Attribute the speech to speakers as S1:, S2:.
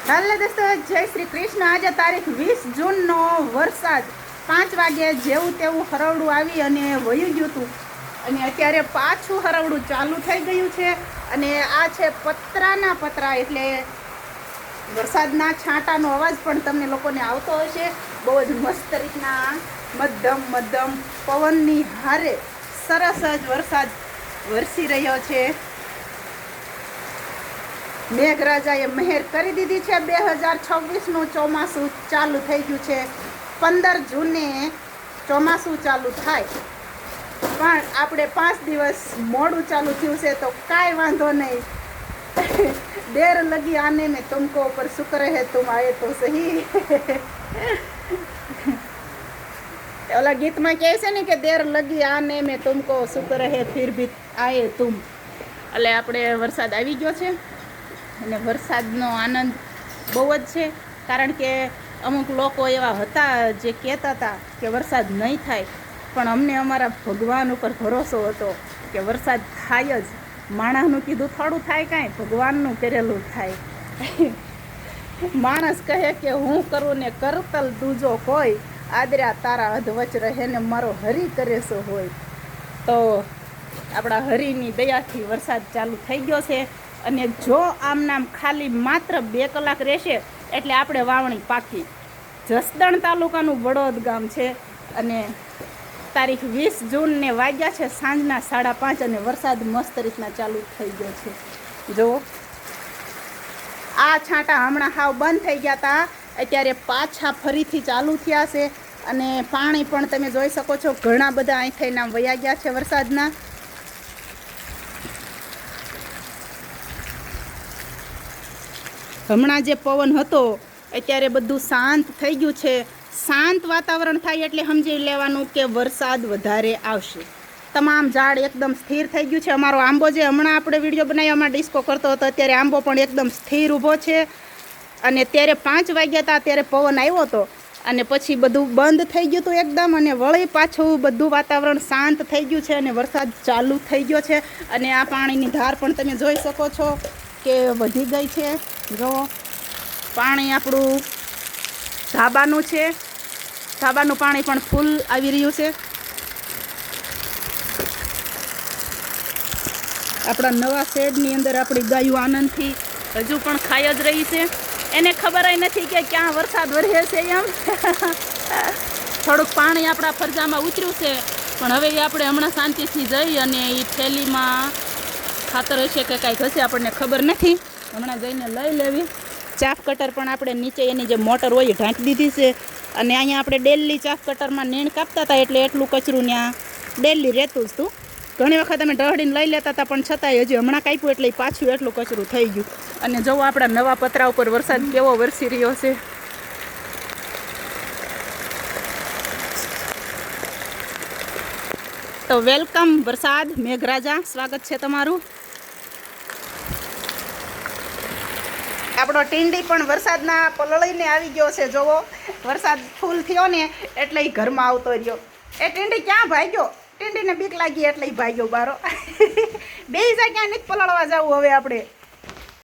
S1: હાલો દોસ્તો, જય શ્રી કૃષ્ણ। આજે તારીખ 20 જૂનનો વરસાદ 5 વાગે જેવું તેવું હરવડું આવી અને વયું ગયું હતું અને અત્યારે પાછું હરવડું ચાલુ થઈ ગયું છે અને આ છે પતરાના પતરા, એટલે વરસાદના છાંટાનો અવાજ પણ તમને લોકોને આવતો હશે। બહુ જ મસ્ત રીતના મધ્યમ પવનની હારે સરસ જ વરસાદ વરસી રહ્યો છે। મેઘરાજાએ મહેર કરી દીધી છે। 2026નું ચોમાસું ચાલુ થઈ ગયું છે। 15 જૂને ચોમાસું ચાલુ થાય, પણ આપણે 5 દિવસ મોડું ચાલુ થયું છે તો કાંઈ વાંધો નહીં। देर लगी आने में तुमको, पर शुक्र है तुम आए तो सही। ओला गीत में કહે છે ને કે देर लगी आने में तुमको, शुक्र है फिर भी आए तुम। એટલે આપણે વરસાદ આવી ગયો છે અને વરસાદનો આનંદ બહુ જ છે, કારણ કે અમુક લોકો એવા હતા જે કહેતા હતા કે વરસાદ નહીં થાય, પણ અમને અમારા ભગવાન ઉપર ભરોસો હતો કે વરસાદ થાય જ। માણસનું કીધું થોડું થાય, કાંઈ ભગવાનનું કરેલું થાય। માણસ કહે કે હું કરું ને કરતલ દૂજો કોઈ, આદર્યા તારા અધવચ રહે ને મારો હરી કરે સો હોય। તો આપણા હરીની દયાથી વરસાદ ચાલુ થઈ ગયો છે અને જો આમ નામ ખાલી માત્ર 2 કલાક રહેશે એટલે આપણે વાવણી પાકી। જસદણ તાલુકાનું વડોદ ગામ છે અને તારીખ 20 જૂનને વાગ્યા છે સાંજના 5:30 અને વરસાદ મસ્ત રીતના ચાલુ થઈ ગયો છે। જો આ છાંટા હમણાં હાવ બંધ થઈ ગયા હતા, અત્યારે પાછા ફરીથી ચાલુ થયા છે અને પાણી પણ તમે જોઈ શકો છો, ઘણા બધા અહીંથી નામ વયા ગયા છે વરસાદના। હમણાં જે પવન હતો અત્યારે બધું શાંત થઈ ગયું છે। શાંત વાતાવરણ થાય એટલે સમજી લેવાનું કે વરસાદ વધારે આવશે। તમામ ઝાડ એકદમ સ્થિર થઈ ગયું છે। અમારો આંબો જે હમણાં આપણે વિડીયો બનાવવામાં ડિસ્કો કરતો હતો, અત્યારે આંબો પણ એકદમ સ્થિર ઊભો છે અને ત્યારે 5 વાગ્યા હતા ત્યારે પવન આવ્યો હતો અને પછી બધું બંધ થઈ ગયું હતું એકદમ, અને વળી પાછું બધું વાતાવરણ શાંત થઈ ગયું છે અને વરસાદ ચાલુ થઈ ગયો છે। અને આ પાણીની ધાર પણ તમે જોઈ શકો છો કે વધી ગઈ છે। જો પાણી આપણું ધાબાનું છે, ધાબાનું પાણી પણ ફૂલ આવી રહ્યું છે। આપણા નવા શેડની અંદર આપણી ગાયો આનંદથી હજુ પણ ખાઈ જ રહી છે। એને ખબર નથી કે ક્યાં વરસાદ વરસે છે એમ। થોડુંક પાણી આપણા ફરજામાં ઉતર્યું છે, પણ હવે એ આપણે હમણાં શાંતિથી જઈ અને એ થેલીમાં ખાતર હશે કે કાંઈક હશે, આપણને ખબર નથી, હમણાં જઈને લઈ લેવી। ચાફ કટર પણ આપણે નીચે એની જે મોટર હોય એ ઢાંકી દીધી છે અને અહીંયા આપણે ડેલી ચાફ કટરમાં નીણ કાપતા હતા એટલે એટલું કચરું ત્યાં ડેલી રહેતું જ હતું। ઘણી વખત અમે ઢળીને લઈ લેતા હતા, પણ છતાંય હજી હમણાં કાપ્યું એટલે પાછું એટલું કચરું થઈ ગયું। અને જો આપણા નવા પતરા ઉપર વરસાદ કેવો વરસી રહ્યો છે। તો વેલકમ વરસાદ મેઘરાજા, સ્વાગત છે તમારું। આપણો ટીંડી પણ વરસાદના પલળીને આવી ગયો છે। જોવો વરસાદ ફૂલ થયો ને એટલે એ ઘરમાં આવતો રહ્યો। એ ટીંડી ક્યાં ભાગ્યો? ટીંડીને બીક લાગી એટલે ભાગ્યો બારો। બે જાય ક્યાં નથી પલળવા જવું હવે આપણે।